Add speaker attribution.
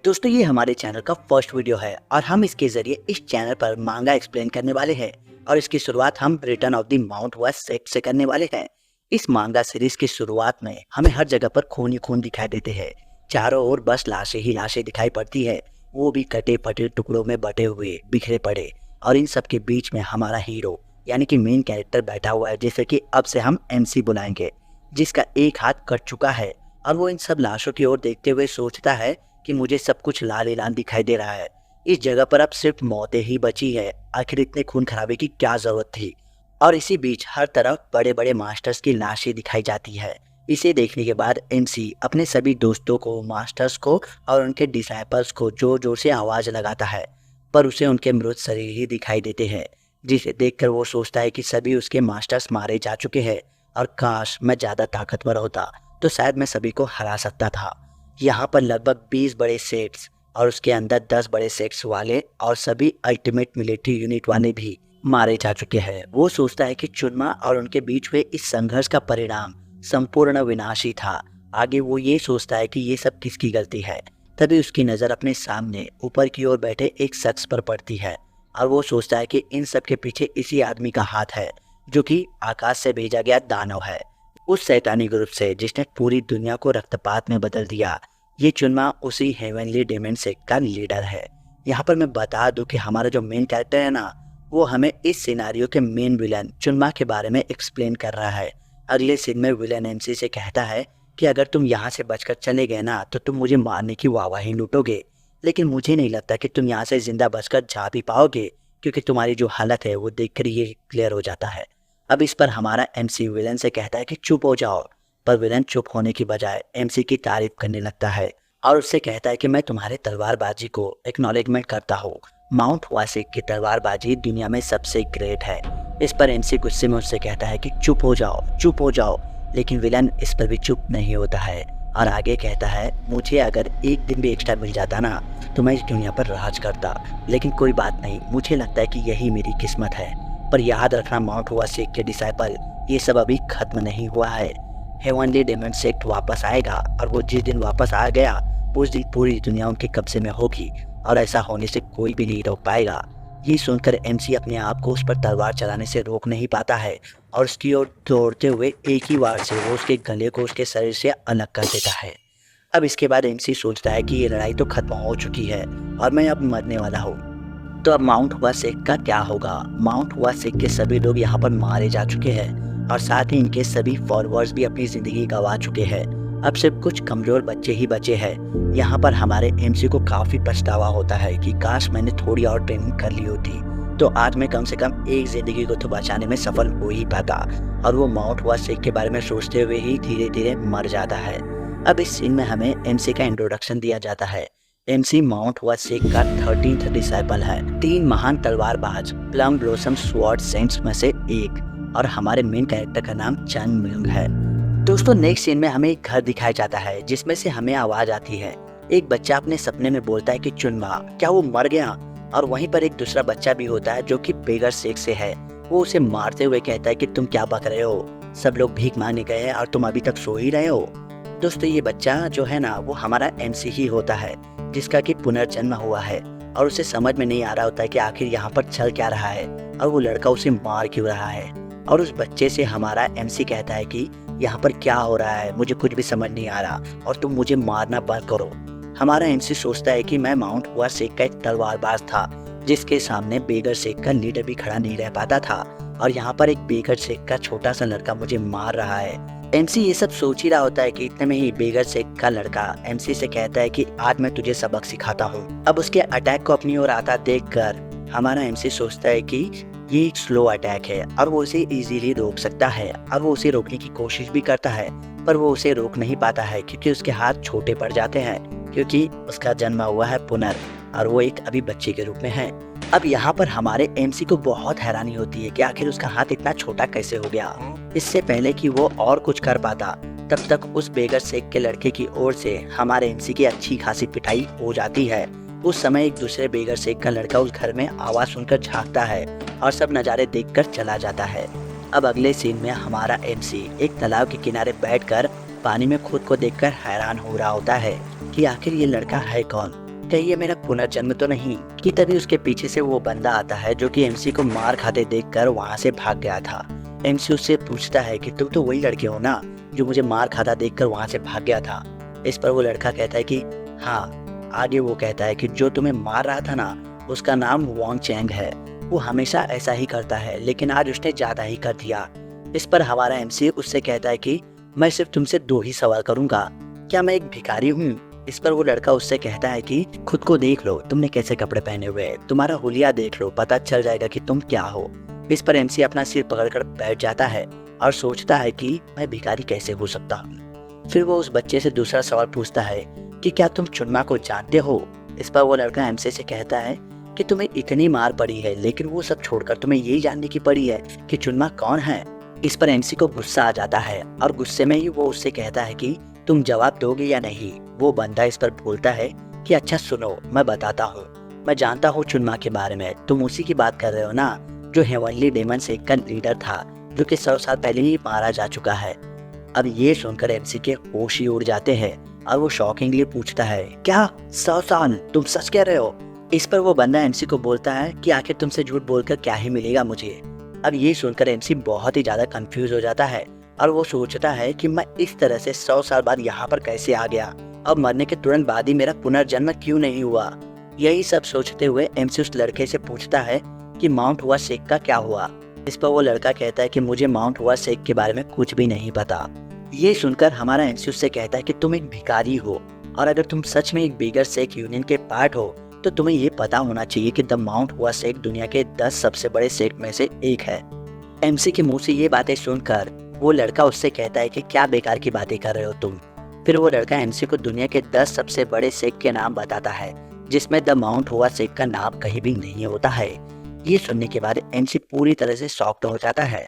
Speaker 1: दोस्तों ये हमारे चैनल का फर्स्ट वीडियो है और हम इसके जरिए इस चैनल पर मांगा एक्सप्लेन करने वाले हैं और इसकी शुरुआत हम रिटर्न ऑफ द माउंट हुआ सेक्ट से करने वाले हैं। इस मांगा सीरीज की शुरुआत में हमें हर जगह पर खून ही खून दिखाई देते हैं। चारों ओर बस लाशें ही लाशें दिखाई पड़ती है, वो भी कटे फटे टुकड़ों में बटे हुए बिखरे पड़े। और इन सब के बीच में हमारा हीरो यानी कि मेन कैरेक्टर बैठा हुआ है, जैसे कि अब से हम MC बुलाएंगे, जिसका एक हाथ कट चुका है और वो इन सब लाशों की ओर देखते हुए सोचता है कि मुझे सब कुछ लाल ही लाल दिखाई दे रहा है। इस जगह पर अब सिर्फ मौतें ही बची है, आखिर इतने खून खराबे की क्या जरूरत थी। और इसी बीच हर तरफ बड़े बड़े मास्टर्स की लाशें दिखाई जाती है। इसे देखने के बाद MC अपने सभी दोस्तों को, मास्टर्स को और उनके डिसाइपल्स को जोर जोर से आवाज लगाता है, पर उसे उनके मृत शरीर ही दिखाई देते हैं, जिसे देखकर वो सोचता है कि सभी उसके मास्टर्स मारे जा चुके हैं और काश मैं ज्यादा ताकतवर होता तो शायद मैं सभी को हरा सकता था। यहाँ पर लगभग 20 बड़े सेट्स और उसके अंदर 10 बड़े सेट्स वाले और सभी अल्टीमेट मिलिट्री यूनिट वाले भी मारे जा चुके हैं। वो सोचता है कि चुनमा और उनके बीच हुए इस संघर्ष का परिणाम संपूर्ण विनाशी था। आगे वो ये सोचता है कि ये सब किसकी गलती है। तभी उसकी नजर अपने सामने ऊपर की ओर बैठे एक शख्स पर पड़ती है और वो सोचता है कि इन सब के पीछे इसी आदमी का हाथ है, जो कि आकाश से भेजा गया दानव है, उस शैतानी ग्रुप से जिसने पूरी दुनिया को रक्तपात में बदल दिया। ये चुनमा उसी हेवनली डेमन सेक्ट का लीडर है। यहाँ पर मैं बता दूं कि हमारा जो मेन कैरेक्टर है ना, वो हमें इस सिनारियो के मेन विलन चुनमा के बारे में एक्सप्लेन कर रहा है। अगले सीन में विलन MC से कहता है कि अगर तुम यहाँ से बचकर चले गए ना तो तुम मुझे मारने की वाहवाही लूटोगे, लेकिन मुझे नहीं लगता कि तुम यहाँ से जिंदा बचकर जा भी पाओगे, क्योंकि तुम्हारी जो हालत है वो देखकर ये क्लियर हो जाता है। अब इस पर हमारा MC विलन से कहता है कि चुप हो जाओ, पर विलन चुप होने की बजाय MC की तारीफ करने लगता है और उससे कहता है कि मैं तुम्हारे तलवारबाजी को एक्नॉलेजमेंट करता हूँ। माउंट वासिक की तलवारबाजी दुनिया में सबसे ग्रेट है। इस पर MC गुस्से में उससे कहता है कि चुप हो जाओ, चुप हो जाओ, लेकिन विलन इस पर भी चुप नहीं होता है और आगे कहता है मुझे अगर एक दिन भी एक्स्ट्रा मिल जाता ना तो मैं इस दुनिया पर राज करता, लेकिन कोई बात नहीं, मुझे लगता है कि यही मेरी किस्मत है। पर याद रखना माउंट वासिक के डिसाइपल, ये सब अभी खत्म नहीं हुआ है। हेवनली डेमन सेक्ट वापस आएगा और वो जिस दिन वापस आ गया उस दिन पूरी दुनिया उनके कब्जे में होगी और ऐसा होने से कोई भी नहीं रोक पाएगा। ये सुनकर MC अपने आप को उस पर तलवार चलाने से रोक नहीं पाता है और उसकी ओर दौड़ते हुए एक ही वार से वो उसके गले को उसके शरीर से अलग कर देता है। अब इसके बाद MC सोचता है कि ये लड़ाई तो खत्म हो चुकी है और मैं अब मरने वाला हूँ, तो अब माउंट हुआ सेक्ट का क्या होगा। माउंट हुआ सेक्ट के सभी लोग यहाँ पर मारे जा चुके हैं और साथ ही इनके सभी फॉलोअर्स भी अपनी जिंदगी गंवा चुके हैं। अब सिर्फ कुछ कमजोर बच्चे ही बचे हैं। यहाँ पर हमारे MC को काफी पछतावा होता है कि काश मैंने थोड़ी और ट्रेनिंग कर ली होती तो आज मैं कम से कम एक जिंदगी को तो बचाने में सफल हो ही पाता। और वो माउंट हुआ सेक्ट के बारे में सोचते हुए ही धीरे धीरे मर जाता है। अब इस सीन में हमें MC का इंट्रोडक्शन दिया जाता है। MC माउंट हुआ सेक्ट का 13th डिसाइपल है, 3 महान तलवारबाज प्लम ब्लॉसम स्वॉर्ड सेंट्स में से एक, और हमारे मेन कैरेक्टर का नाम चंग मिंग है। दोस्तों नेक्स्ट सीन में हमें एक घर दिखाया जाता है जिसमें से हमें आवाज आती है। एक बच्चा अपने सपने में बोलता है कि चुनमा क्या वो मर गया, और वहीं पर एक दूसरा बच्चा भी होता है जो कि बेगर सेक्ट से है। वो उसे मारते हुए कहता है कि तुम क्या बक रहे हो, सब लोग भीख मांगने गए हैं और तुम अभी तक सो ही रहे हो। दोस्तों ये बच्चा जो है ना वो हमारा MC ही होता है, जिसका कि पुनर्जन्म हुआ है और उसे समझ में नहीं आ रहा होता है कि आखिर यहाँ पर चल क्या रहा है और वो लड़का उसे मार क्यों रहा है। और उस बच्चे से हमारा MC कहता है कि यहाँ पर क्या हो रहा है, मुझे कुछ भी समझ नहीं आ रहा और तुम मुझे मारना बंद करो। हमारा MC सोचता है कि मैं माउंट हुआ सेक्ट का एक तलवारबाज था जिसके सामने बेगर सेक्ट का लीडर भी खड़ा नहीं रह पाता था, और यहाँ पर एक बेगर सेक्ट का छोटा सा लड़का मुझे मार रहा है। MC ये सब सोच ही रहा होता है कि इतने में ही बेगर सेक्ट का लड़का MC से कहता है कि आज मैं तुझे सबक सिखाता हूँ। अब उसके अटैक को अपनी ओर आता देखकर हमारा MC सोचता है कि ये एक स्लो अटैक है और वो उसे इजीली रोक सकता है, और वो उसे रोकने की कोशिश भी करता है, पर वो उसे रोक नहीं पाता है क्योंकि उसके हाथ छोटे पड़ जाते हैं, क्योंकि उसका जन्म हुआ है पुनर और वो एक अभी बच्चे के रूप में है। अब यहाँ पर हमारे MC को बहुत हैरानी होती है कि आखिर उसका हाथ इतना छोटा कैसे हो गया। इससे पहले कि वो और कुछ कर पाता तब तक उस बेगर सेक्ट के लड़के की ओर से हमारे MC की अच्छी खासी पिटाई हो जाती है। उस समय एक दूसरे बेगर सेक्ट का लड़का उस घर में आवाज सुनकर झांकता है और सब नज़ारे देखकर चला जाता है। अब अगले सीन में हमारा MC एक तालाब के किनारे बैठकर पानी में खुद को देखकर हैरान हो रहा होता है कि आखिर ये लड़का है कौन। कहीं ये मेरा पुनर्जन्म तो नहीं? कि तभी उसके पीछे से वो बंदा आता है जो कि एमसी को मार खाते देखकर वहाँ से भाग गया था। एमसी उससे पूछता है कि तुम तो वही लड़के हो ना जो मुझे मार खाता देखकर वहाँ से भाग गया था। इस पर वो लड़का कहता है कि हाँ। आगे वो कहता है कि जो तुम्हें मार रहा था ना, उसका नाम वॉन्ग चैंग है। वो हमेशा ऐसा ही करता है, लेकिन आज उसने ज्यादा ही कर दिया। इस पर हमारा एमसी उससे कहता है कि मैं सिर्फ तुमसे 2 ही सवाल करूंगा, क्या मैं एक भिखारी हूँ? इस पर वो लड़का उससे कहता है कि खुद को देख लो, तुमने कैसे कपड़े पहने हुए हैं, तुम्हारा हुलिया देख लो, पता चल जाएगा कि तुम क्या हो। इस पर एमसी अपना सिर पकड़कर बैठ जाता है और सोचता है कि मैं भिखारी कैसे हो सकता हूँ। फिर वो उस बच्चे से दूसरा सवाल पूछता है कि क्या तुम चुनमा को जानते हो? इस पर वो लड़का एमसी से कहता है कि तुम्हें इतनी मार पड़ी है, लेकिन वो सब छोड़कर तुम्हें यही जानने की पड़ी है कि चुनमा कौन है। इस पर एमसी को गुस्सा आ जाता है और गुस्से में ही वो उससे कहता है कि तुम जवाब दोगे या नहीं। वो बंदा इस पर बोलता है कि अच्छा सुनो, मैं बताता हूँ। मैं जानता हूँ चुनमा के बारे में, तुम उसी की बात कर रहे हो ना जो हेवनली डेमन सेक का लीडर था, जो कि 100 साल पहले ही मारा जा चुका है। अब ये सुनकर एमसी के होश ही उड़ जाते हैं और वो शॉकिंगली पूछता है क्या 100 साल? तुम सच कह रहे हो? इस पर वो बंदा एमसी को बोलता है कि आखिर तुमसे झूठ बोलकर क्या ही मिलेगा मुझे। अब ये सुनकर एमसी बहुत ही ज्यादा कंफ्यूज हो जाता है और वो सोचता है कि मैं इस तरह से 100 साल बाद यहाँ पर कैसे आ गया, अब मरने के तुरंत बाद ही मेरा पुनर्जन्म क्यों नहीं हुआ। यही सब सोचते हुए एमसी उस लड़के से पूछता है कि माउंट हुआ शेख का क्या हुआ। इस पर वो लड़का कहता है कि मुझे माउंट हुआ शेख के बारे में कुछ भी नहीं पता। ये सुनकर हमारा एमसी उससे कहता है कि तुम एक भिखारी हो और अगर तुम सच में एक बिगर शेख यूनियन के पार्ट हो तो तुम्हें ये पता होना चाहिए कि द माउंट हुआ शेख दुनिया के 10 सबसे बड़े शेख में से एक है। एमसी के मुंह से ये बातें सुनकर वो लड़का उससे कहता है कि क्या बेकार की बातें कर रहे हो तुम। फिर वो लड़का एमसी को दुनिया के 10 सबसे बड़े शेख के नाम बताता है, जिसमें द माउंट हुआ शेख का नाम कहीं भी नहीं होता है। ये सुनने के बाद एमसी पूरी तरह से शॉक्ड हो जाता है